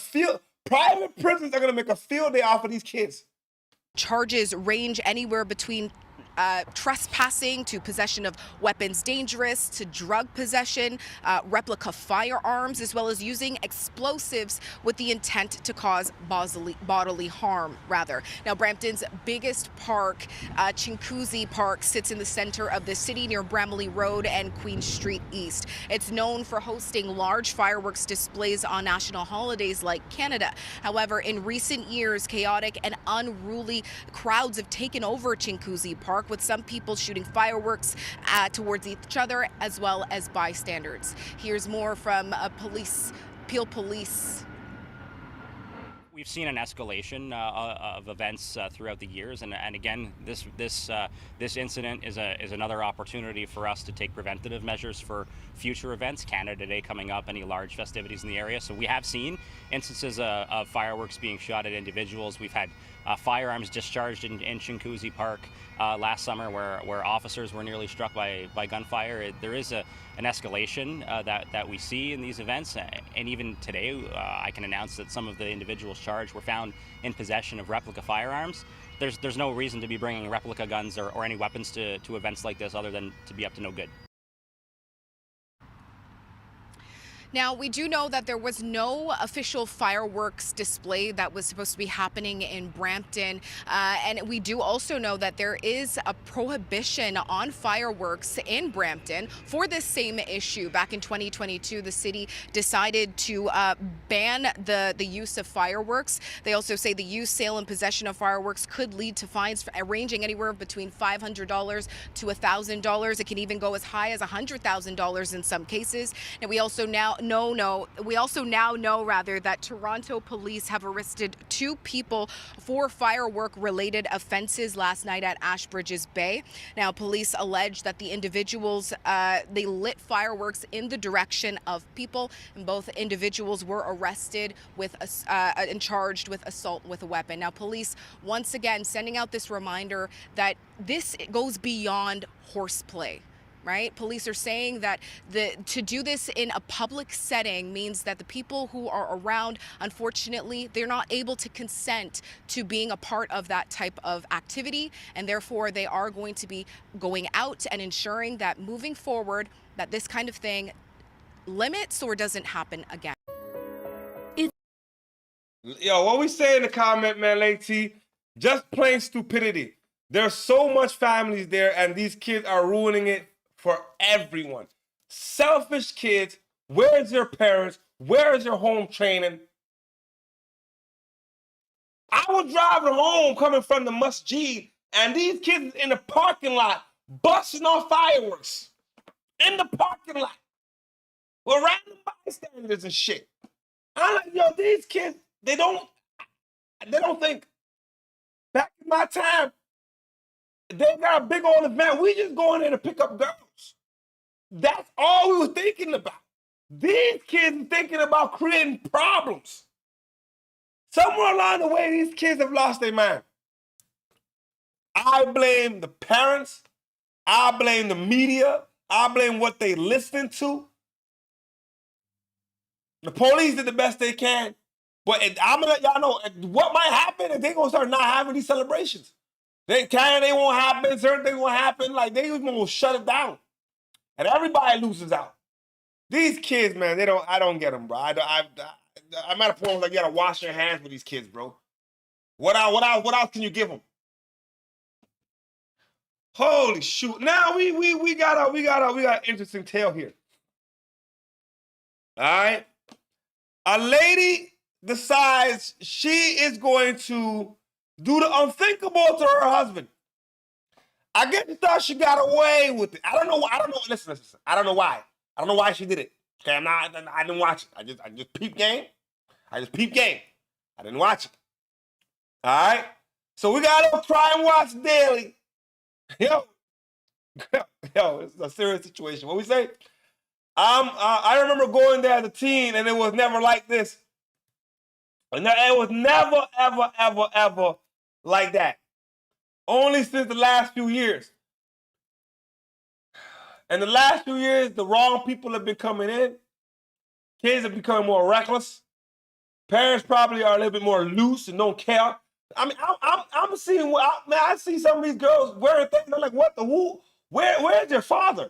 private prisons are gonna make a field day off of these kids. Charges range anywhere between trespassing to possession of weapons dangerous to drug possession, replica firearms, as well as using explosives with the intent to cause bodily harm, rather. Now, Brampton's biggest park, Chinguacousy Park, sits in the center of the city near Bramley Road and Queen Street East. It's known for hosting large fireworks displays on national holidays like Canada. However, in recent years, chaotic and unruly crowds have taken over Chinguacousy Park, with some people shooting fireworks towards each other as well as bystanders. Here's more from Peel Police. We've seen an escalation of events throughout the years, and again, this incident is another opportunity for us to take preventative measures for future events. Canada Day coming up, any large festivities in the area. So we have seen instances of fireworks being shot at individuals. We've had firearms discharged in Chinguacousy Park last summer, where officers were nearly struck by gunfire. There is an escalation that we see in these events, and even today, I can announce that some of the individuals charged were found in possession of replica firearms. There's no reason to be bringing replica guns or any weapons to events like this other than to be up to no good. Now, we do know that there was no official fireworks display that was supposed to be happening in Brampton. And we do also know that there is a prohibition on fireworks in Brampton for this same issue. Back in 2022, the city decided to ban the use of fireworks. They also say the use, sale, and possession of fireworks could lead to fines ranging anywhere between $500 to $1,000. It can even go as high as $100,000 in some cases. And we also now know that Toronto police have arrested 2 people for firework-related offenses last night at Ashbridges Bay. Now, police allege that the individuals, they lit fireworks in the direction of people, and both individuals were arrested and charged with assault with a weapon. Now, police, once again, sending out this reminder that this goes beyond horseplay. Right? Police are saying that to do this in a public setting means that the people who are around, unfortunately, they're not able to consent to being a part of that type of activity, and therefore they are going to be going out and ensuring that moving forward that this kind of thing limits or doesn't happen again. Yo, what we say in the comment, man, Late T, just plain stupidity. There's so much families there, and these kids are ruining it for everyone. Selfish kids. Where's your parents? Where is your home training? I was driving home coming from the MOSQUE, and these kids in the parking lot busting off fireworks in the parking lot with random bystanders and shit. I'm like, yo, these kids, they don't think. Back in my time, they got a big old event. We just go in there to pick up girls. That's all we were thinking about. These kids are thinking about creating problems. Somewhere along the way, these kids have lost their mind. I blame the parents. I blame the media. I blame what they listen to. The police did the best they can. But I'm gonna let y'all know what might happen if they gonna start not having these celebrations. They won't happen, certain things won't happen. Like they just gonna shut it down. And everybody loses out. These kids, man, I don't get them, bro. I'm at a point where like, you gotta wash your hands with these kids, bro. What else can you give them? Holy shoot. Now we got an interesting tale here. All right. A lady decides she is going to do the unthinkable to her husband. I guess she thought she got away with it. I don't know. Listen. I don't know why. I don't know why she did it. Okay, I didn't watch it. I just peep game. I didn't watch it. All right. So we got to try and watch daily. Yo, it's a serious situation. What we say? I remember going there as a teen, and it was never like this. And it was never, ever, ever, ever like that. Only since the last few years. And the last few years, the wrong people have been coming in. Kids are becoming more reckless. Parents probably are a little bit more loose and don't care. I mean, I'm seeing, I see some of these girls wearing things. I'm like, what the who? Where's your father?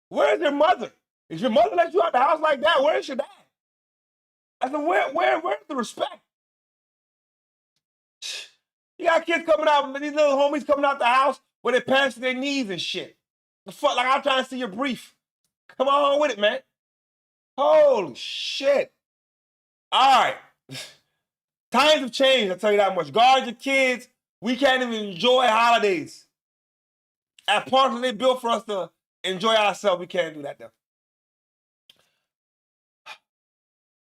Where's your mother? Is your mother let you out the house like that? Where's your dad? I said, where's the respect? You got kids coming out, these little homies coming out the house with their pants to their knees and shit. The fuck, like I'm trying to see your brief. Come on with it, man. Holy shit. All right. Times have changed, I'll tell you that much. Guard your kids. We can't even enjoy holidays. At parts that they built for us to enjoy ourselves, we can't do that though.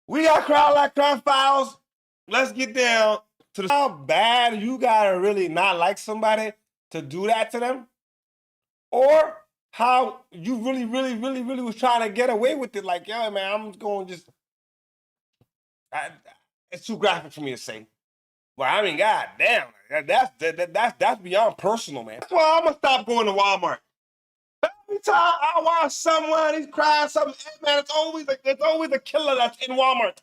We got crowd like crime files. Let's get down to how bad you gotta really not like somebody to do that to them, or how you really was trying to get away with it. Like, yo, man, I'm going to just. It's too graphic for me to say. But I mean, god damn, that's beyond personal, man. That's why I'm gonna stop going to Walmart. Every time I watch someone, he's crying something, hey, man, it's always a killer that's in Walmart.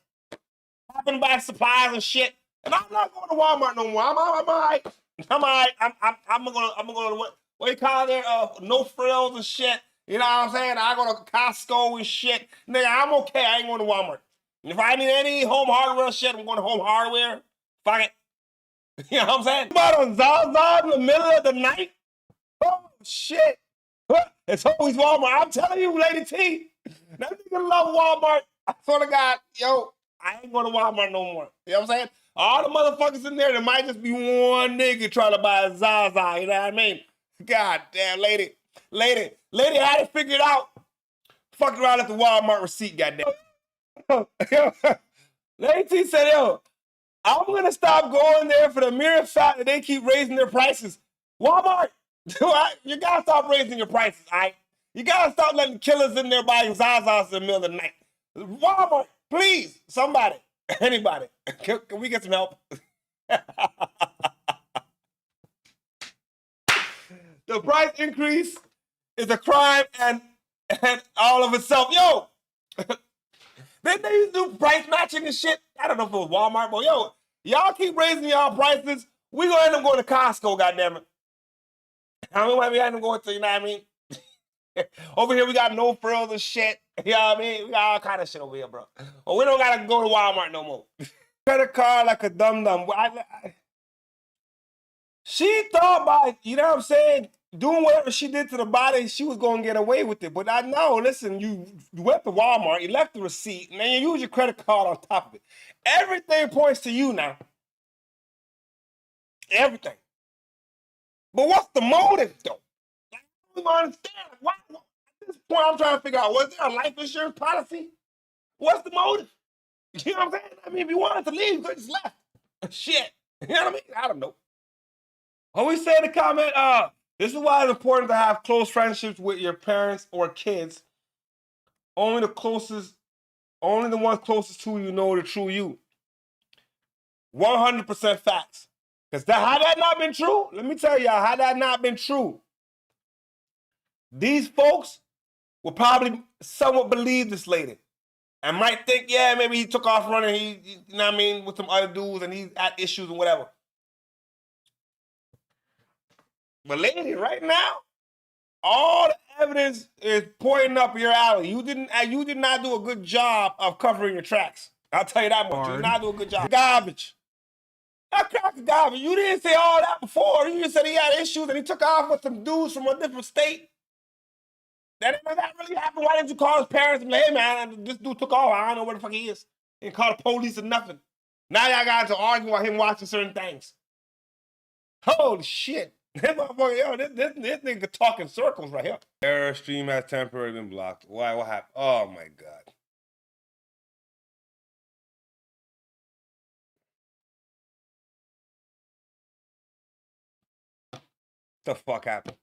Happened to buy supplies and shit. And I'm not going to Walmart no more. I'm all right. I'm gonna what you call there? No frills and shit. You know what I'm saying? I go to Costco and shit. Nigga, I'm okay. I ain't going to Walmart. And if I need any home hardware shit, I'm going to Home Hardware. Fuck it. You know what I'm saying? But on Zaza in the middle of the night? Oh, shit. It's always Walmart. I'm telling you, Lady T. That nigga love Walmart. I swear to God, yo, I ain't going to Walmart no more. You know what I'm saying? All the motherfuckers in there, there might just be one nigga trying to buy a Zaza. You know what I mean? God damn, lady had it figured out. Fucked around at the Walmart receipt, goddamn. Lady T said, yo, I'm gonna stop going there for the mere fact that they keep raising their prices. Walmart, you gotta stop raising your prices, all right? You gotta stop letting killers in there buying Zazas in the middle of the night. Walmart, please, somebody, anybody, can we get some help? The price increase is a crime and all of itself. Yo, they used to do price matching and shit. I don't know if it was Walmart, but yo, y'all keep raising y'all prices. We gonna end up going to Costco, goddammit. I mean, why we end up going to, you know what I mean? Over here, we got no frills and shit. You know what I mean? We got all kind of shit over here, bro. But we don't gotta go to Walmart no more. Credit card like a dum-dum. She thought by, you know what I'm saying, doing whatever she did to the body, she was going to get away with it. But I know, listen, you went to Walmart, you left the receipt, and then you use your credit card on top of it. Everything points to you now. Everything. But what's the motive, though? Like, I don't understand. Why, at this point, I'm trying to figure out, was there a life insurance policy? What's the motive? You know what I'm saying? I mean, if you wanted to leave, you could have just left. Shit. You know what I mean? I don't know. Always say in the comment, this is why it's important to have close friendships with your parents or kids. Only the ones closest to you know the true you. 100% facts. Because had that not been true, let me tell y'all, had that not been true, these folks would probably somewhat believe this lady I might think, yeah, maybe he took off running, you know what I mean, with some other dudes and he's at issues and whatever. But lady, right now, all the evidence is pointing up your alley. You did not do a good job of covering your tracks. I'll tell you that much. You did not do a good job. Garbage. That crack is garbage. You didn't say all that before. You just said he had issues and he took off with some dudes from a different state. That really happened. Why didn't you call his parents and be like, hey man, this dude took off. I don't know where the fuck he is. And call the police or nothing. Now y'all got to argue about him watching certain things. Holy shit. This motherfucker, yo, this nigga talking circles right here. Error stream has temporarily been blocked. Why? What happened? Oh my God. What the fuck happened?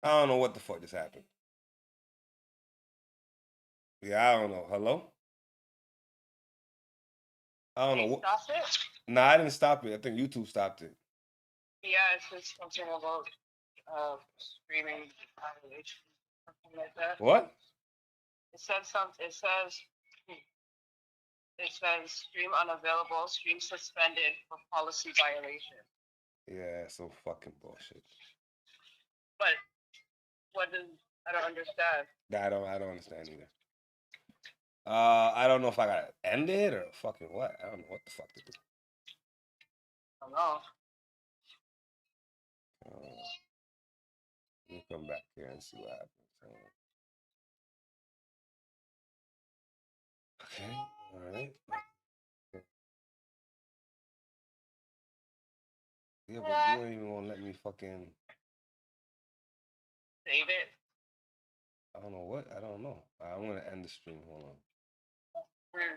I don't know what the fuck just happened. Yeah, I don't know. Hello? I don't know what. Stop it? Nah, I didn't stop it. I think YouTube stopped it. Yeah, it says something about streaming violation, something like that. What? It said something. It says stream unavailable, stream suspended for policy violation. Yeah, some fucking bullshit. But what does I don't understand. I don't understand either. I don't know if I gotta end it or fucking what. I don't know what the fuck to do. I don't know. Let me come back here and see what happens. Okay, all right. Yeah, but you ain't even gonna let me fucking Save it. I don't know what. I don't know. I'm gonna end the stream. Hold on.